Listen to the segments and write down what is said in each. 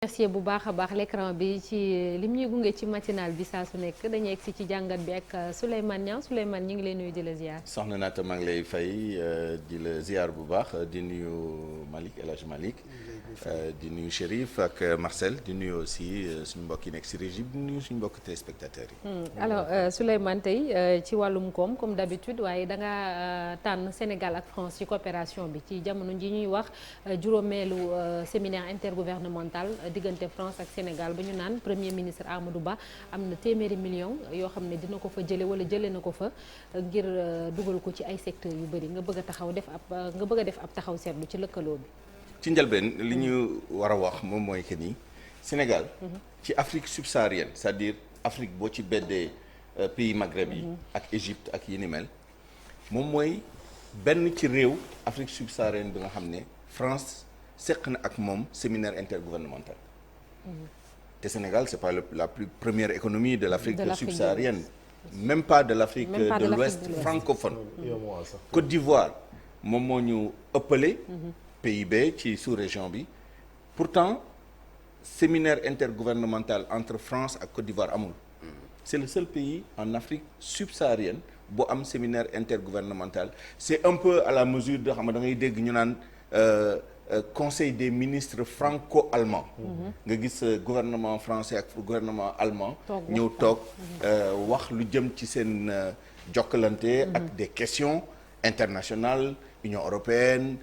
merci bu baax a baax l'écran bi ci lim ñuy gunge ci matinal bi saa su nekk dañuy egsi ci jàngat bi ak Souleymane Niang Souleymane ñu ngi lay nuyu di la ziar. soxna Naata maa ngi lay fay di la ziar bu baax di nuyu Malick El Hadj Malick di nuyu Chérif ak Marcel di nuyu aussi suñu mbokk yi nekk si régie bi di nuyu suñu mbokk téléspectateurs yi. alors Souleymane tey ci wàllum koom comme d'habitude waaye da nga tànn Sénégal ak France ci coopération bi ci jamono ji ñuy wax juróomeelu séminaire intergouvernemental. diggante France ak Sénégal ba ñu naan premier ministre Amadou Ba am na téeméeri million yoo xam ne dina ko fa jële wala jële na ko fa ngir dugal ko ci ay secteurs yu bëri nga bëgg a taxaw def ab taxaw seetlu ci lëkkaloo bi. ci njëlbeen li ñu war a wax moom mooy que ni Sénégal. ci Afrique subsaharienne c'est-à-dire Afrique boo ci beddee pays Maghreb yi. ak Égypte ak yi ni mel moom mooy benn ci réew Afrique subsaharienne bi nga xam ne France. seq na ak moom séminaire intergouvernemental te Sénégal c'est pas la plus première économie de l'Afrique subsaharienne même pas de l'Afrique de l'Ouest francophone Côte d'Ivoire moom moo ñu ëppale PIB ci sous-région bi pourtant séminaire intergouvernemental entre France ak Côte d'Ivoire amul c'est le seul pays en Afrique subsaharienne bu am séminaire intergouvernemental c'est un peu à la mesure de xam nga da ngay dégg ñu naan conseil des ministres franco-allemand nga gis gouvernement français ak gouvernement allemand ñëw toog wax lu jëm ci seen jokkalante ak des questions internationales Union européenne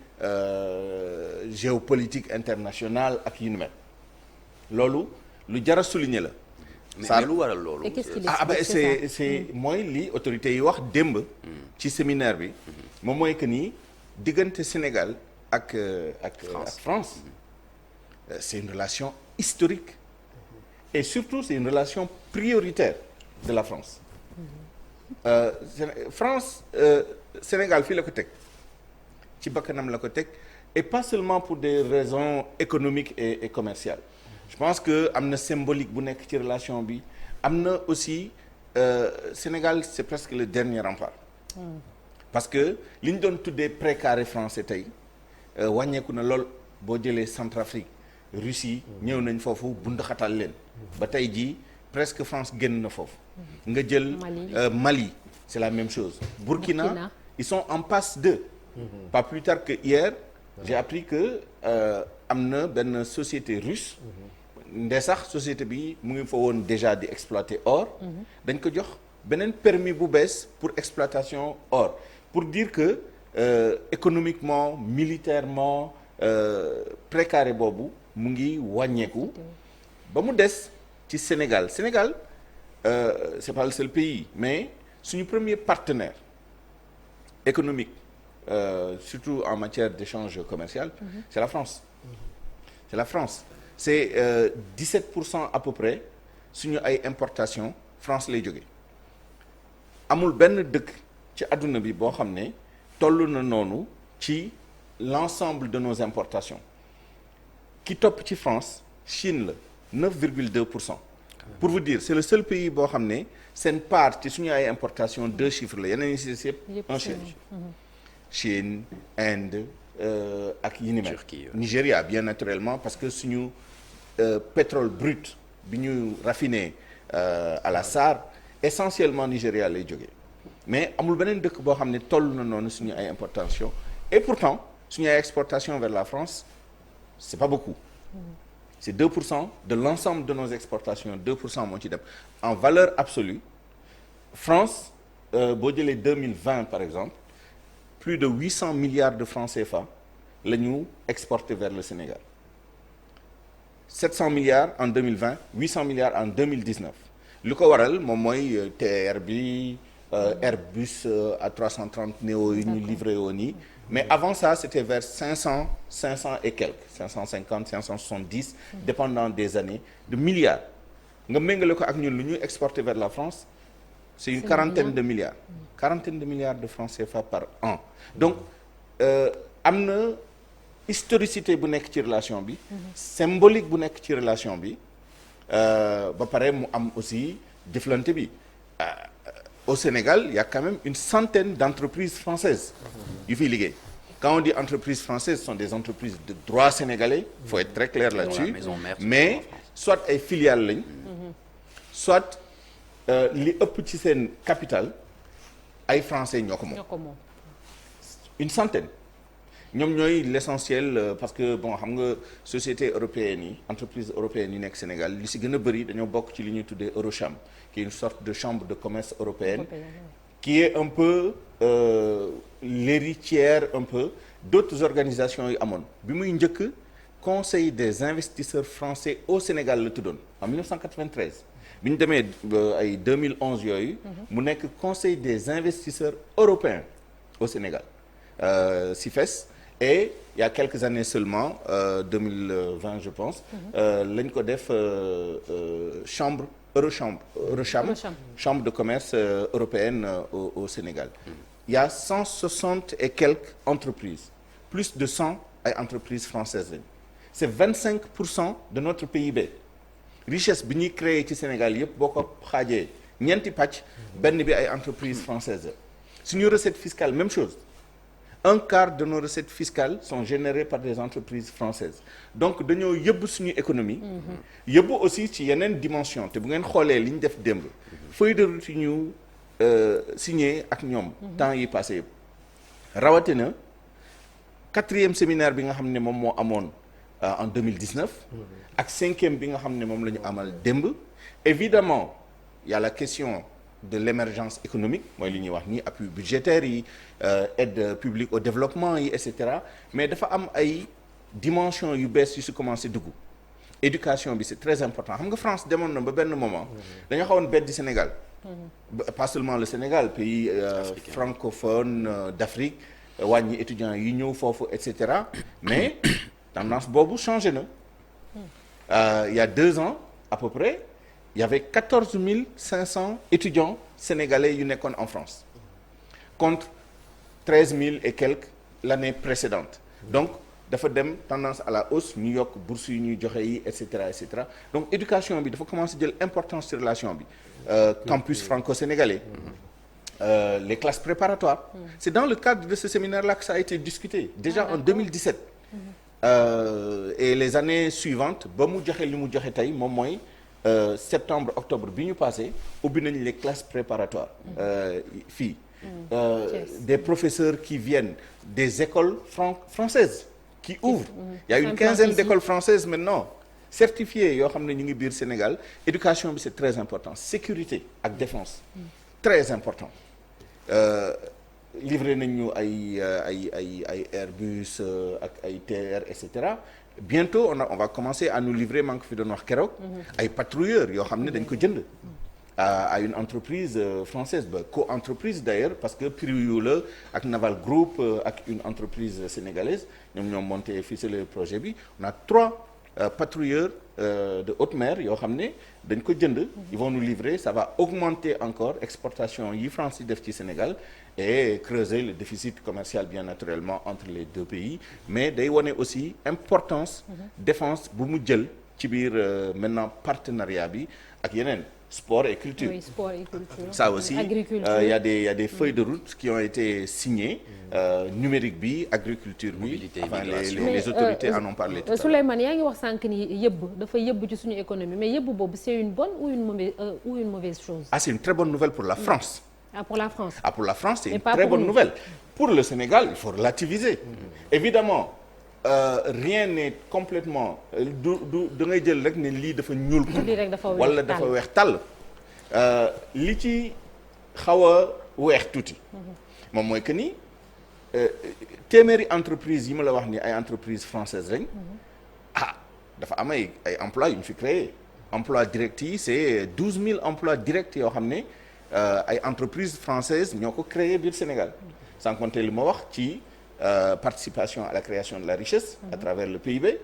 géopolitique internationale ak yu ni mel loolu lu jar a souligner la mais lu waral loolu c'est mooy li autorités yi wax démb ci séminaire bi moom mooy que nii diggante Sénégal ak France c'est une relation historique et surtout c'est une relation prioritaire de la France France Sénégal fii la ko teg ci bakkanam la ko teg et pas seulement pour des raisons économiques et commerciales je pense que am na symbolique bu nekk ci relation bi am na aussi Sénégal c'est presque le dernier rempart parce que li ñu doon tuddee précaré français tey wàññeeku na lool boo jëlee Centrafrique Russie ñëw nañ foofu bundaxatal leen ba tey jii presque France génn na foofu nga jël Mali c'est la même chose Burkina ils sont en passe d'eux pas plus tard que hier j'ai appris que am na benn société russe nde sax société bi mu ngi fa woon déjà di exploiter or dañ ko jox beneen permis bu bees pour exploitation or pour dire que économiquement militairement précaré boobu mu ngi wàññeeku ba mu des ci Sénégal c'est pas le seul pays mais suñu premier partenaire économique surtout en matière d'échange commercial c'est la France c'est 17% à peu près suñu ay importation France lay jóge amul benn dëkk ci àdduna bi boo xam ne toll na noonu ci l'ensemble de nos importations ki topp ci France Chine la 9,2% pour vous dire c'est le seul pays boo xam ne seen part ci suñu ay importations 2 chiffres la yeneen yi si yëpp un chiffre Chine Inde ak yi ni mel Nigeria bien naturellement parce que suñu pétrole brut bi ñu raffiné à la SAR essentiellement Nigeria lay jógee mais amul beneen dëkk boo xam ne toll na noonu suñu ay importation et pourtant suñu ay exportation vers la France c'est pas beaucoup c'est 2% de l'ensemble de nos exportations 2% moo ci dem en valeur absolue France boo jëlee 2020 par exemple plus de 800 milliards de francs CFA la ñu exporté vers le Sénégal 700 milliards en 2020 800 milliards en 2019 li ko waral moom mooy TER bi Airbus A330 Neo yi ñu livré woon yi mais avant ça c'était vers 500 et quelques 550 570 dépendant des années de milliards nga méngale ko ak ñun lu ñuy exporté vers la France c'est une quarantaine de milliards de francs CFA par an donc am na historicité bu nekk ci relation bi symbolique bu nekk ci relation bi ba pare mu am aussi jëflante bi au Sénégal il y a quand même une centaine d'entreprises françaises yu fiy liggéey quand on dit entreprises françaises ce sont des entreprises de droit sénégalais il faut être très clair là-dessus mais soit ay filiales lañ soit li ëpp ci seen capital ay français ñoo ko moom une centaine ñoom ñooy l'essentiel parce que bon xam nga société européenne yi entreprise européenne yi nekk Sénégal li si gën a bëri dañoo bokk ci li ñuy tuddee Eurochambre qui est une sorte de chambre de commerce européenne qui est un peu l'héritière un peu d'autres organisations yu amoon bi muy njëkk Conseil des investisseurs français au Sénégal la tuddoon en 1993 bi ñu demee ay 2011 yooyu mu nekk Conseil des investisseurs européens au Sénégal CIFES et il y a quelques années seulement 2020 je pense lañ ko def chambre Eurochambre chambre de commerce européenne au Sénégal il y a 160 et quelques entreprises plus de 100 ay entreprises françaises lañ c'est 25% de notre PIB richesse bi ñuy créer ci Sénégal yëpp boo ko xaajee ñeenti pàcc benn bi ay entreprises françaises suñu recette fiscale même chose un quart de nos recettes fiscales sont générées par des entreprises françaises donc dañoo yëbb suñu économie yëbb aussi ci yeneen dimension te bu ngeen xoolee li ñu def démb feuille de route yi ñu signé ak ñoom temps yi passé yëpp rawatina 4e séminaire bi nga xam ne moom moo amoon en 2019 ak 5e bi nga xam ne moom la ñu amal démb évidemment il y a la question de l'émergence économique mooy li ñuy wax ni appui budgétaire yi aide publique au développement yi et cetera mais dafa am ay dimension yu bees yu si commencé dugg éducation bi c'est très important xam nga France demoon na ba benn moment dañoo xawoon beddi Sénégal pas seulement le Sénégal pays francophone d'Afrique wàññi étudiants yi ñëw foofu et cetera mais tendance boobu changé na il y a 2 ans à peu près il y avait 14 500 étudiants sénégalais yu nekkoon en France contre 13 000 et quelques l'année précédente donc dafa dem tendance à la hausse ñu yokk bourse yi ñuy joxe yi et cetera donc éducation bi dafa commencer jël importance ci relation bi campus franco-sénégalais les classes préparatoires c'est dans le cadre de ce séminaire-là que ça a été discuté déjà en 2017 et les années suivantes ba mu joxe li mu joxe tey moom mooy septembre octobre bi ñu passé ubbi nañu les classes préparatoires fii des professeurs qui viennent des écoles françaises qui ouvrent il y a une quinzaine d'écoles françaises maintenant certifiées yoo xam ne ñu ngi biir Sénégal éducation bi c'est très important sécurité ak défense très important livré nañu ay Airbus ak ay TR et cetera bientôt on va commencer à nous livrer maa ngi ko fi doon wax keroog ay patrouilleurs yoo xam ne dañ ko jënd à une entreprise française ba co-entreprise d'ailleurs parce que Priou la ak Naval Group ak une entreprise sénégalaise ñoom ñoo monté ficelé projet bi on a 3 patrouilleurs de haute mer yoo xam ne dañ ko jënd ils vont nous livrer ça va augmenter encore exportation yi France yi def ci Sénégal et creuser le déficit commercial bien naturellement entre les deux pays mais day wane aussi importance défense bu mu jël ci biir maintenant partenariat bi ak yeneen sport et culture. Oui, sport et culture. Ça aussi, il y a des feuilles de route qui ont été signées, numérique bi, agriculture bi, mobilité, enfin, les autorités en ont parlé tout à l'heure. Souleymane, yaa ngi wax sànq ni yëbb dafa yëbb ci suñu économie mais yëbb boobu c'est une bonne ou une mauvaise chose? Ah, c'est une très bonne nouvelle pour la France. Ah, pour la France. Ah, pour la France, c'est une très bonne nouvelle. Pour le Sénégal, il faut relativiser. Évidemment, rien n'est complètement da ngay jël rek ne lii dafa ñuul wala dafa weex tàll li ci xaw a weex tuuti moom mooy que ni téeméeri entreprise yi ma la wax ni ay entreprise française lañ dafa am ay emplois yu ñu fi créé emploi direct yi c'est 12 000 emplois directs yoo xam ne ay entreprises françaises ñoo ko créé biir Sénégal sans compter li ma wax ci participation à la création de la richesse à travers le PIB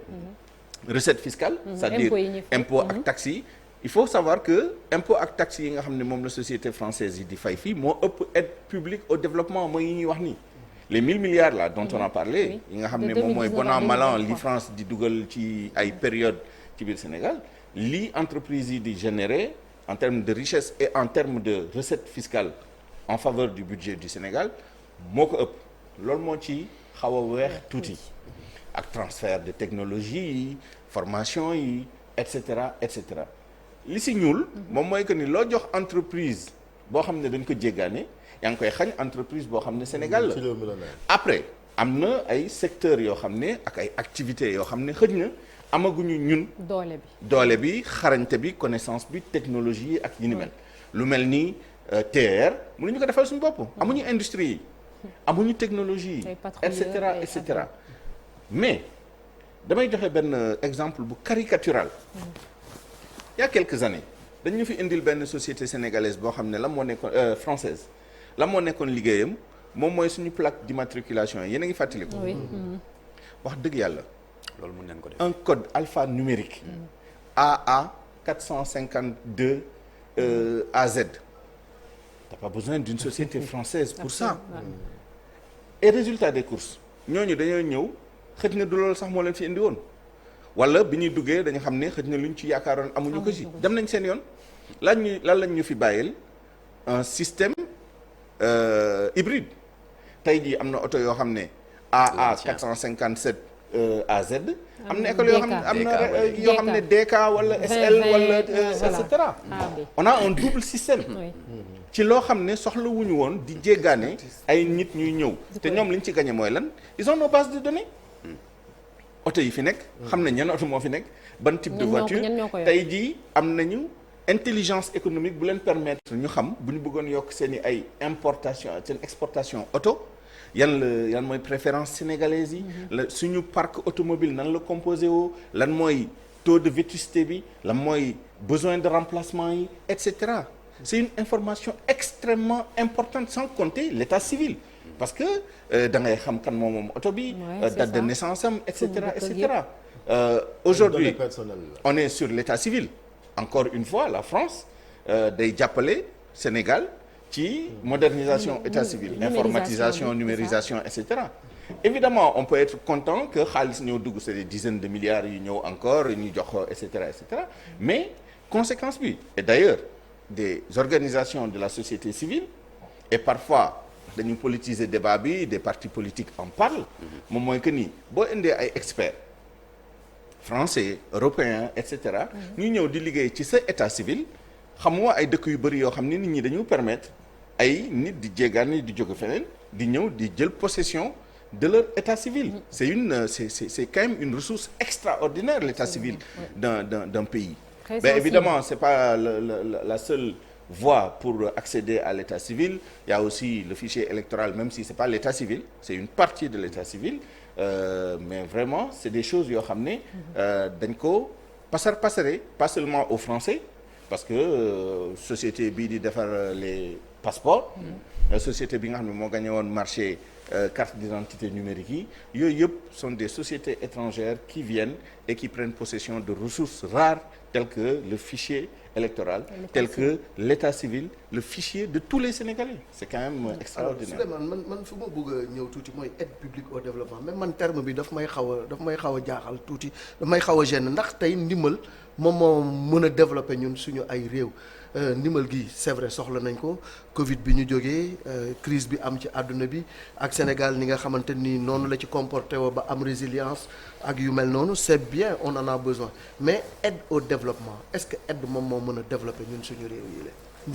recette fiscale c'est-à-dire impôt ak taxes yi il faut savoir que impôt ak taxes yi nga xam ne moom la société française yi di fay fii moo ëpp aide publique au développement mooy yi ñuy wax nii les 1000 milliards là dont on a parlé yi nga xam ne moom mooy bon an mal an li France di dugal ci ay période ci biir Sénégal li entreprise yi di générer en termes de richesse et en termes de recettes fiscales en faveur du budget du Sénégal moo ko ëpp loolu moo ci xaw a weex tuuti ak transfert de technologie yi formation yi et cetera et cetera li si ñuul moom mooy que ni loo jox entreprise boo xam ne dañ ko jéggaane yaa ngi koy xañ entreprise boo xam ne Sénégal la après am na ay secteurs yoo xam ne ak ay activités yoo xam ne xëj na amaguñu ñun doole bi xarañte bi connaissance bi technologie yi ak yi ni mel lu mel ni TER mënuñu ko defal suñu bopp amuñu industrie yi amuñu technologie yi et cetera mais damay joxe benn exemple bu caricatural il y a quelques années dañu fi indil benn société sénégalaise boo xam ne la moo nekkoon française la moo nekkoon liggéeyam moom mooy suñu plaque d'immatriculation yi yéen a ngi fàttaliku wax dëgg yàlla loolu mën nañ ko def un code alphanumérique AA 452 AZ t'as pas besoin d'une société française pour ça et résultat des courses ñooñu dañoo ñëw xëj na du loolu sax moo leen fi indi woon wala bi ñuy duggee dañu xam ne xëj na lu ñu ci yaakaaroon amuñu ko ci dem nañ seen yoon lan lañ ñu fi bàyyil un système hybride tey jii am na oto yoo xam ne AA 457 AZ am na école yoo xam ne am na yoo xam ne DK wala SL wala et cetera on a un double système ci loo xam ne soxla wuñu woon di jéggaane ay nit ñuy ñëw te ñoom liñ ci gagné mooy lan ils ont nos bases de données oto yi fi nekk xam nañ ñan oto moo fi nekk ban type de voiture tey jii am nañu intelligence économique bu leen permettre ñu xam bu ñu bëggoon yokk seen i ay importation seen exportation oto yan mooy préférence sénégalaise yi la suñu parc automobile nan la composé woo lan mooy taux de vétusté bi lan mooy besoin de remplacement yi et cetera c'est une information extrêmement importante sans compter l'état civil parce que da ngay xam kan moom oto bi date de naissance am et cetera et cetera aujourd'hui on est sur l'état civil encore une fois la France day jàppale Sénégal ci modernisation état civil informatisation numérisation et cetera évidemment on peut être content que xaalis ñëw dugg c'est des dizaines de milliards yu ñëw encore ñu jox et cetera mais conséquence bi et d'ailleurs des organisations de la société civile et parfois dañu politiser débat bi des partis politiques en parlent moom mooy que ni boo indee ay experts français européens et cetera ñu ñëw di liggéey ci sa état civil xamoo ay dëkk yu bëri yoo xam ne nit ñi dañu permettre ay nit di jéggaani di jóge feneen di ñëw di jël possession de leur état civil c'est quand même une ressource extraordinaire l'état civil d'un pays mais évidemment c'est pas la seule voie pour accéder à l'état civil il y a aussi le fichier électoral même si c'est pas l'état civil c'est une partie de l'état civil mais vraiment c'est des choses yoo xam ne dañ ko passer pas seulement aux Français parce que société bii di defar les passeports société bi nga xam ne moo gagné woon marché carte d'identité numérique yi yooyu yëpp sont des sociétés étrangères qui viennent et qui prennent possession de ressources rares telles que le fichier électoral tel que l'état civil le fichier de tous les Sénégalais c'est quand même extraordinaire. Alors Souleymane man fu ma bëgg a ñëw tuuti mooy aide publique au développement même man terme bi daf may xaw a jaaxal tuuti daf may xaw a gêner ndax tey ndimbal moom moo mën a développer ñun suñu ay réew ndimbal gi c'est vrai soxla nañ ko Covid bi ñu jógee crise bi am ci àdduna bi ak Sénégal ni nga xamante ni noonu la ci comporté woo ba am résilience ak yu mel noonu c'est bien on en a besoin mais aide au développement est-ce que aide moom moo mën a développer ñun suñu réew yi la.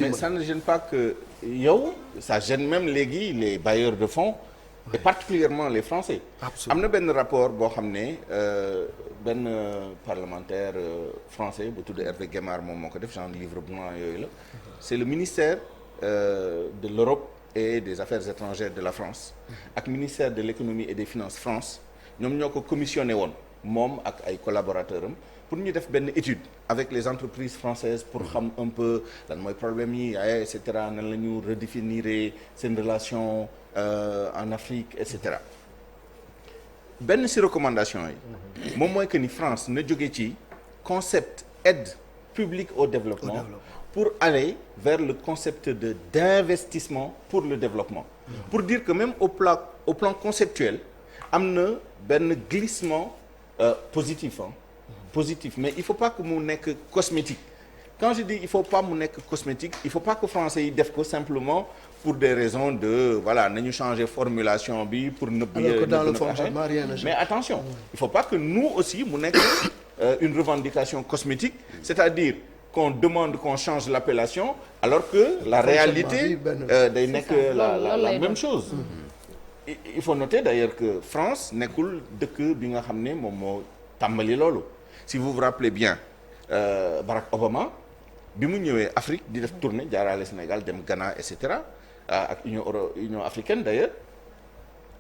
mais ça ne gêne pas que yow ça gêne même léegi les bailleurs de fonds et particulièrement les Français. am na benn rapport boo xam ne benn parlementaire français bu tudd Hervé Guémard moom moo ko def genre livre blanc yooyu la c'est le ministère de l'Europe et des affaires étrangères de la France ak ministère de l'économie et des finances France ñoom ñoo ko commissionné woon moom ak ay collaborateurs am pour ñu def benn étude avec les entreprises françaises pour xam un peu lan mooy problème yi et cetera nan la ñu redéfinir seen relation en Afrique et cetera benn ci recommandation yi moom mooy que ni France na jóge ci concept aide publique au développement pour aller vers le concept d'investissement pour le développement pour dire que même au plan conceptuel am na benn glissement positif mais il faut pas que mu nekk cosmétique quand je dis il faut pas mu nekk cosmétique il faut pas que français yi def ko simplement pour des raisons de voilà nañu changer formulation bi pour nëbb alors que dans le fonctionnement rien ne change. mais attention il faut pas que nous aussi mu nekk une revendication cosmétique c'est-à-dire qu'on demande qu'on change l'appellation alors que la réalité day nekk la même chose il faut noter d'ailleurs que France nekkul dëkk bi nga xam ne moom moo tàmbali loolu si vous vous rappelez bien Barack Obama bi mu ñëwee Afrique di def tournée jaarale Sénégal dem Ghana et cetera ak Union africaine d'ailleurs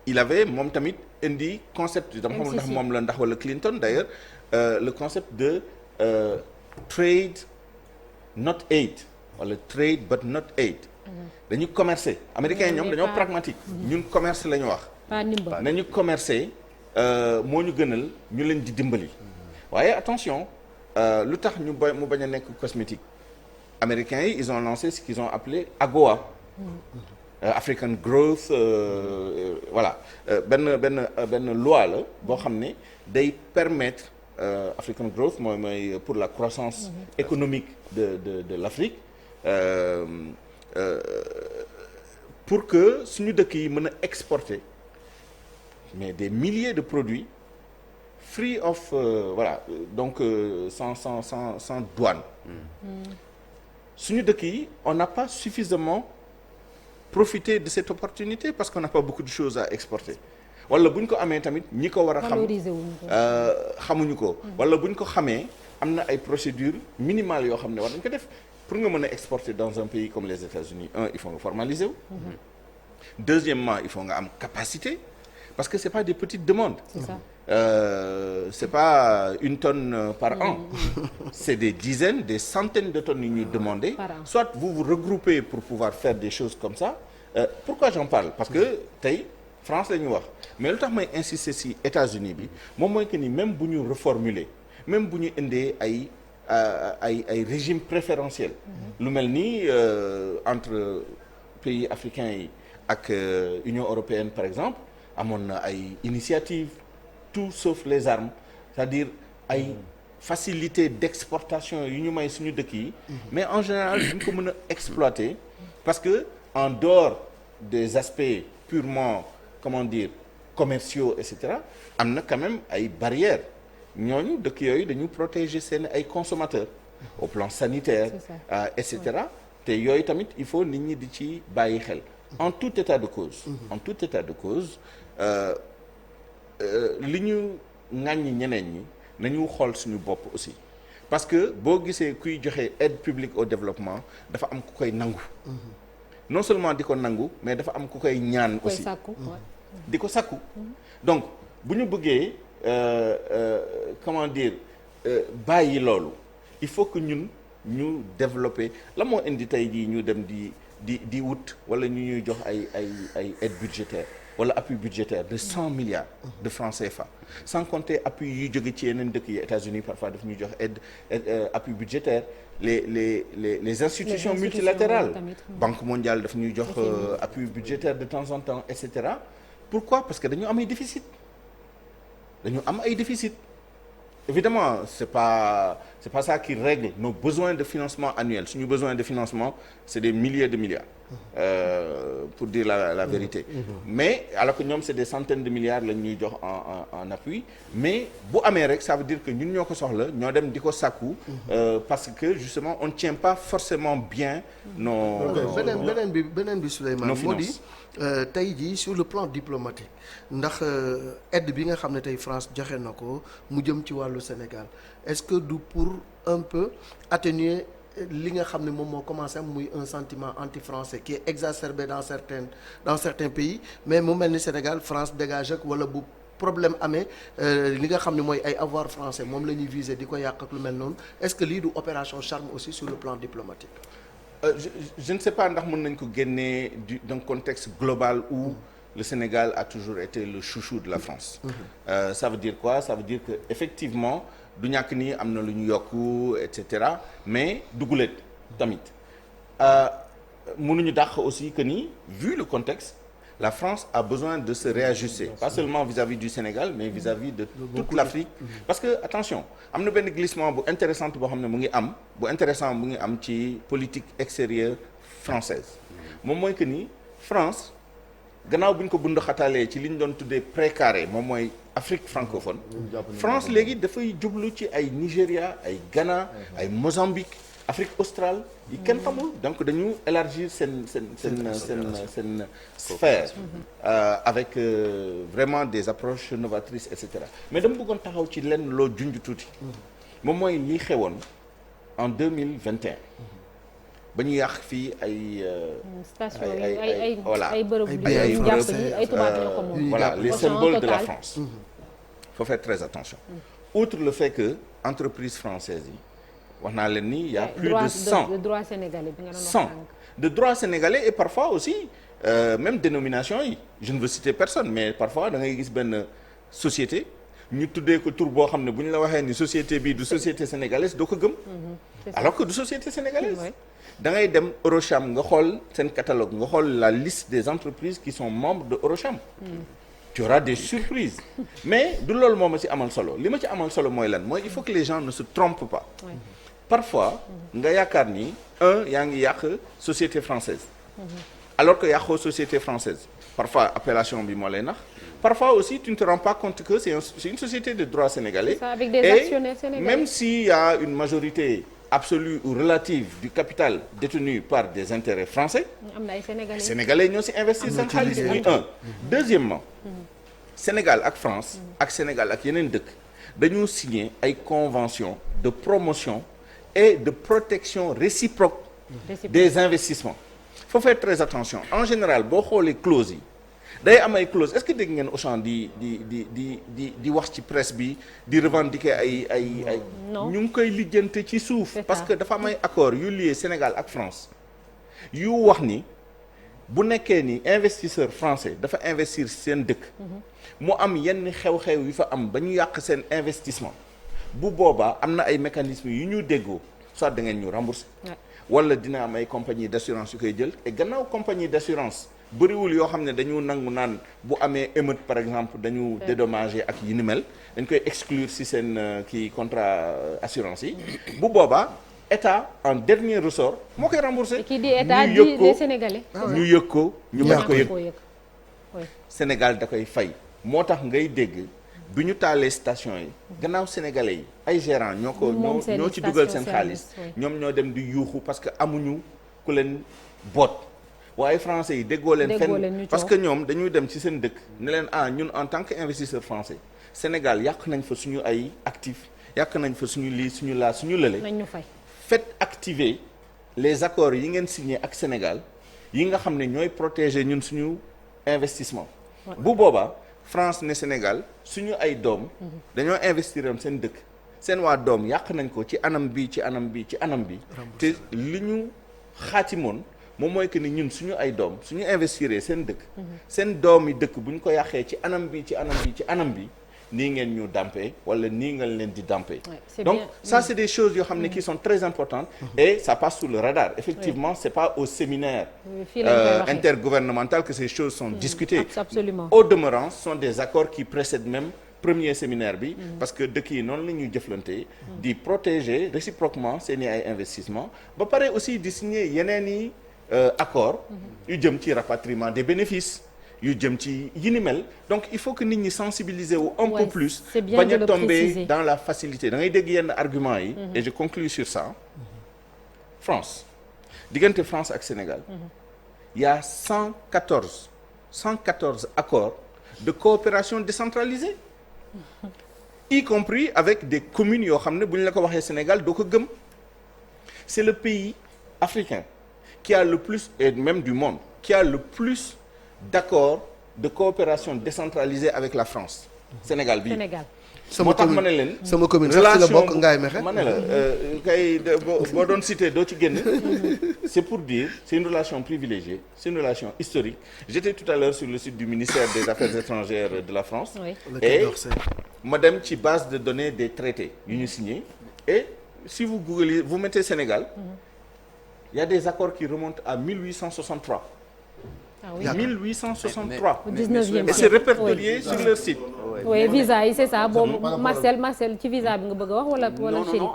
il avait moom tamit indi concept dama xamul ndax moom la ndax wala Clinton d'ailleurs le concept de trade not aid wala trade but not aid dañu commercer américains ñoom dañoo pragmatique ñun commerce la ñu wax nañu commercer moo ñu gënal ñu leen di dimbali waaye attention lu tax mu bañ a nekk cosmétique américains yi ils ont lancé ce qu'ils ont appelé AGOA African Growth voilà benn loi la boo xam ne day permettre African Growth mooy pour la croissance économique de l'Afrique pour que suñu dëkk yi mën a exporter mais des milliers de produits free of voilà donc sans douane suñu dëkk yi on n'a pas suffisamment profité de cette opportunité parce qu'on n'a pas beaucoup de choses à exporter wala bu ñu ko amee tamit ñi ko war a xam xamuñu ko wala bu ñu ko xamee am na ay procédures minimales yoo xam ne war nañ ko def pour nga mën a exporter dans un pays comme les États-Unis il faut nga formaliser wu deuxièmement il faut nga am capacité parce que c'est pas des petites demandes c'est pas une tonne par an c'est des dizaines des centaines de tonnes yu ñuy demander soit vous vous regroupez pour pouvoir faire des choses comme ça pourquoi j'en parle parce que tey France la ñu wax mais lu tax may insister ci États-Unis bi moom mooy que ni même bu ñu reformuler même bu ñu indee ay régime préférentiel lu mel ni entre pays africains yi ak Union européenne par exemple amoon na ay initiatives tout sauf les armes c'est-à-dire ay facilité d'exportation yu ñu may suñu dëkk yi mais en général duñ ko mën a exploiter parce que en dehors des aspects purement comment dire commerciaux et cetera am na quand même ay barrières ñooñu dëkk yooyu dañu protéger seen ay consommateurs au plan sanitaire et cetera te yooyu tamit il faut nit ñi di ci bàyyi xel en tout état de cause li ñu ŋàññi ñeneen ñi nañu xool suñu bopp aussi parce que boo gisee kuy joxe aide publique au développement dafa am ku koy nangu non seulement di ko nangu mais dafa am ku koy ñaan aussi di ko sakku donc bu ñu bëggee comment dire bàyyi loolu il faut que ñun ñu développer la moo indi tey jii ñu dem di wut wala ñu ñuy jox ay aide budgétaire wala appui budgétaire de 100 milliards de francs CFA sans compter appui yuy jóge ci yeneen dëkk yi États-Unis parfois daf ñuy jox aide appui budgétaire les institutions multilatérales Banque mondiale daf ñuy jox appui budgétaire de temps en temps et cetera pourquoi parce que dañu am ay déficit évidemment c'est pas ça qui règle nos besoins de financement annuels suñu besoin de financement c'est des milliers de milliards pour dire la vérité mais alors que ñoom c'est des centaines de milliards lañ ñuy jox en appui mais bu amee rek ça veut dire que ñun ñoo ko soxla ñoo dem di ko sàkku parce que justement on ne tient pas forcément bien nos beneen bi Souleymane moo di tey jii sur le plan diplomatique ndax aide bi nga xam ne tey France joxe na ko mu jëm ci wàllu Sénégal est-ce que du pour un peu atténuer li nga xam ne moom moo commencé am muy un sentiment anti-français qui est exacerbé dans certains pays mais mu mel ni Sénégal France dégage ak wala bu problème amee li nga xam ne mooy ay avoir français moom la ñuy viser di ko yàq ak lu mel noonu est-ce que lii du opération charme aussi sur le plan diplomatique je ne sais pas ndax mën nañ ko génnee d'un contexte global où le Sénégal a toujours été le chouchou de la France ça veut dire quoi ça veut dire que effectivement du ñàkk ni am na lu ñu yokku et cetera mais duguleet tamit mënuñu dàq aussi que ni vu le contexte la France a besoin de se réajuster pas seulement vis-à-vis du Sénégal mais vis-à-vis de toute l'Afrique parce que attention am na benn glissement bu intéressant boo xam ne mu ngi am ci politique extérieure française moom mooy que ni France gannaaw bu ñu ko bund xataalee ci li ñu doon tuddee précaré moom mooy Afrique francophone France léegi dafay jublu ci ay Nigéria ay Ghana ay Mozambique Afrique australe yi kenn xamul donc dañu élargir seen sphère avec vraiment des approches novatrices et cetera mais dama bëggoon taxaw ci lenn loo junj tuuti moom mooy li xewoon en 2021 ba ñu yàq fii ay voilà voilà les symboles de la France faut faire très attention outre le fait que entreprise française yi wax naa leen ni y a plus de 100 de droit sénégalais bi nga doon wax 100 de droit sénégalais et parfois aussi même dénomination yi je ne veux citer personne mais parfois da ngay gis benn société ñu tuddee ko tur boo xam ne bu ñu la waxee ni société bii du société sénégalaise doo ko gëm alors que du société sénégalaise da ngay dem Eurocham nga xool seen catalogue nga xool la liste des entreprises qui sont membres de Eurocham tu auras des surprises mais du loolu moo ma ci amal solo li ma ci amal solo mooy lan mooy il faut que les gens ne se trompent pas parfois nga yaakaar ni yaa ngi yàq société française alors que yàqoo société française parfois appellation bi moo lay nax parfois aussi tu ne te rends pas compte que c'est une société de droit sénégalais ça, avec des actionnaires sénégalais. Même s'il y a une majorité absolue ou relative du capital détenu par des intérêts français am na ay sénégalais ñoo ci investir seen xaalis muy deuxièmement Sénégal ak France ak Sénégal ak yeneen dëkk dañoo signer ay conventions de promotion et de protection réciproque des investissements faut faire très attention en général boo xoolee clauses yi day am ay clauses est-ce que dégg ngeen Auchan di wax ci presse bi di revendiquer ay ñu ngi koy lijjante ci suuf parce que dafa am ay accords yu lié Sénégal ak France yu wax ni bu nekkee ni investisseur français dafa investir seen dëkk mu am yenn xew-xew yu fa am ba ñu yàq seen investissement bu boobaa am na ay mécanismes yu ñu déggoo soit da ngeen ñu rembourser wala dina am ay compagnie d'assurance yu koy jël et gannaaw compagnie d'assurance bëriwul yoo xam ne dañu nangu naan bu amee émeute par exemple dañu dédommager ak yi ni mel dañ koy exclure ci seen kii contrat assurance yi bu boobaa état en dernier ressort moo koy rembourser qui dit état dit les Sénégalais ñu yëg ko ñu bañ ko yëg oui. Sénégal da koy fay moo tax ngay dégg bi ñu taalee station yi gannaaw sénégalais yi ay gérants ñoo ci dugal seen xaalis ñoom ñoo dem di yuuxu parce que amuñu ku leen boot waaye français yi déggoo leen fenn parce que ñoom dañuy dem ci seen dëkk ne leen ñun en tant que investisseur français Sénégal yàq nañ fa suñu ay actifs yàq nañ fa suñu lii suñu laa suñu lële faites activer les accords yi ngeen signé ak Sénégal yi nga xam ne ñooy protéger ñun suñu investissement bu boobaa France ne Sénégal suñu ay doom dañoo investir am seen dëkk seen waa doom yàq nañ ko ci anam bi ci anam bi ci anam bi te li ñu xaatimoon moom mooy que ni ñun suñu ay doom suñu investir seen dëkk seen doom yi dëkk bu ñu ko yàqee ci anam bi ci anam bi ci anam bi nii ngeen ñu dampé wala nii ngeen leen di dampé donc ça c'est des choses yoo xam ne qui sont très importantes et ça passe sous le radar effectivement c'est pas au séminaire intergouvernemental que ces choses sont discutées absolument au demeurant ce sont des accords qui précèdent même premier séminaire bi parce que dëkk yi noonu la ñuy jëflante di protéger réciproquement seeni ay investissement ba pare aussi di signer yeneen i accord yu jëm ci rapatriement des bénéfices yu jëm ci yi ni mel donc il faut que nit ñi sensibiliser wu un peu plus bañ a tomber dans la facilité da ngay dégg yenn argument yi et je conclue sur ça France diggante France ak Sénégal il y a 114 accords de coopération décentralisée y compris avec des communes yoo xam ne bu ñu la ko waxee Sénégal doo ko gëm c'est le pays africain qui a le plus et même du monde qui a le plus d'accords de coopération décentralisée avec la France Sénégal bi moo tax ma ne leen sama commune sax la bokk Ngaye Mekhe ma ne la kay boo doon cité doo ci génn c'est pour dire c'est une relation privilégiée c'est une relation historique j'étais tout à l'heure sur le site du ministère des Affaires étrangères de la France et ma dem ci base de données des traités yu ñu signés et si vous googlez vous mettez Sénégal il y a des accords qui remontent à 1863 oui. 1863. Au 19e Et c'est répertorié sur leur site. oui visa yi c'est ça boobu Marcel ci visa bi nga bëgg a wax wala Chérif. non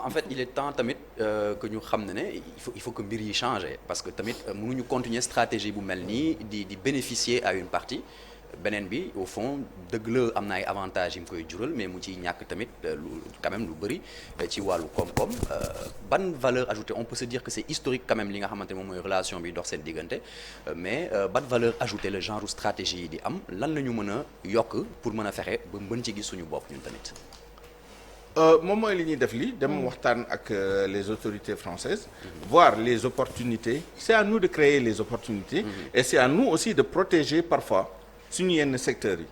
en fait il est temps tamit que ñu xam ne il faut que mbir yi changer parce que tamit mënuñu continuer stratégie bu mel nii di bénéficier à une partie beneen bi au fond dëgg la am na ay avantages yi mu koy jural mais mu ciy ñàkk tamit quand même lu bëri ci wàllu koom-koom ban valeur ajoutée on peut se dire que c'est historique quand même li nga xamante ne moom mooy relation bi dox seen diggante mais ban valeur ajoutée le genre stratégie yi di am lan la ñu mën a yokk pour mën a fexe ba mën ci gis suñu bopp ñun tamit. moom mooy li ñuy def li dem waxtaan ak les autorités françaises voir les opportunités c'est à nous de créer les opportunités et c'est à nous aussi de protéger parfois suñu yenn secteurs yi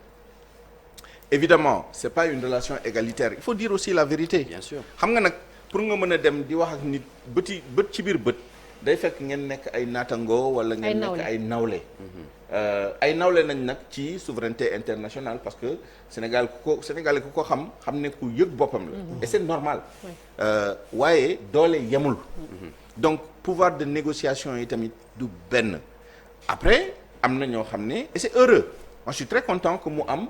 évidemment c'est pas une relation égalitaire il faut dire aussi la vérité. Bien sûr. xam nga nag pour nga mën a dem di wax ak nit bët ci biir bët day fekk ngeen nekk ay naatangoo wala ngeen nekk ay nawle ay nawle nañ nag ci souveraineté internationale parce que Sénégalais ku ko xam ne ku yëg boppam la et c'est normal waaye doole yemul donc pouvoir de négociation yi tamit du benn après am na ñoo xam ne et c'est heureux moi je suis très content que mu am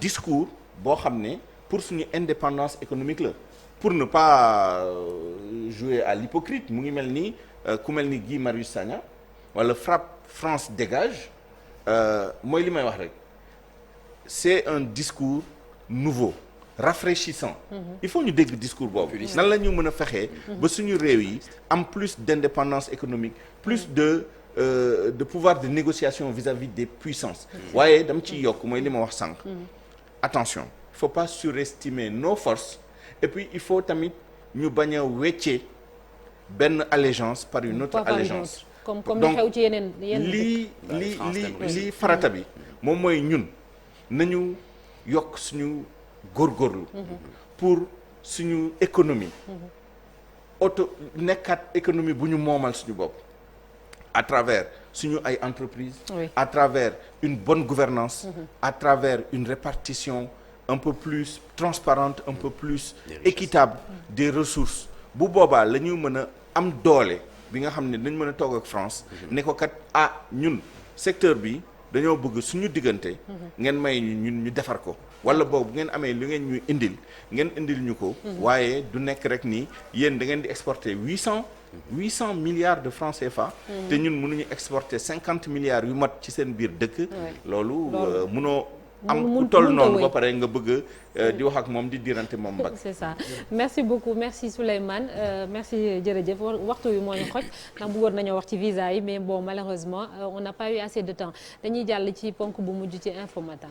discours boo xam ne pour suñu indépendance économique la pour ne pas jouer à l'hypocrite mu ngi mel ni ku mel ni Guy Marius Sagna wala France dégage mooy li may wax rek c'est un discours nouveau rafraîchissant il faut ñu dégg discours boobu nan la ñu mën a fexee ba suñu réew yi am plus d'indépendance économique plus de pouvoir de négociation vis-à-vis des puissances waaye dama ciy yokk mooy li ma wax sànq attention il faut pas surestimer nos forces et puis il faut tamit ñu bañ a weccee benn allégeance par une autre allégeance comme li xew ci yeneen lii farata bi moom mooy ñun nañu yokk suñu góorgóorlu pour suñu économie nekkaat économie bu ñu moomal suñu bopp à travers suñu ay entreprises à travers une bonne gouvernance à travers une répartition un peu plus transparente un peu plus équitable des ressources bu boobaa la ñu mën a am doole bi nga xam ne dañ mën a toog ak France ne ko kat ñun secteur bi dañoo bëgg suñu diggante ngeen may ñun ñu defar ko wala boobu ngeen amee lu ngeen ñu ngeen indil ñu ko waaye du nekk rek ni yéen da ngeen di exporter 800 milliards de francs CFA te ñun mënuñu exporter 50 milliards yu mat ci seen biir dëkk loolu mënoo am ku toll noonu ba pare nga bëgg di wax ak moom di dirante moom mbagg. c'est ça merci beaucoup merci Souleymane merci jërëjëf waxtu wi moo ñu xoj ndax bëggoon nañoo wax ci visa yi mais bon malheureusement on n'a pas eu assez de temps dañuy jàll ci ponk bu mujj ci Infos Matin.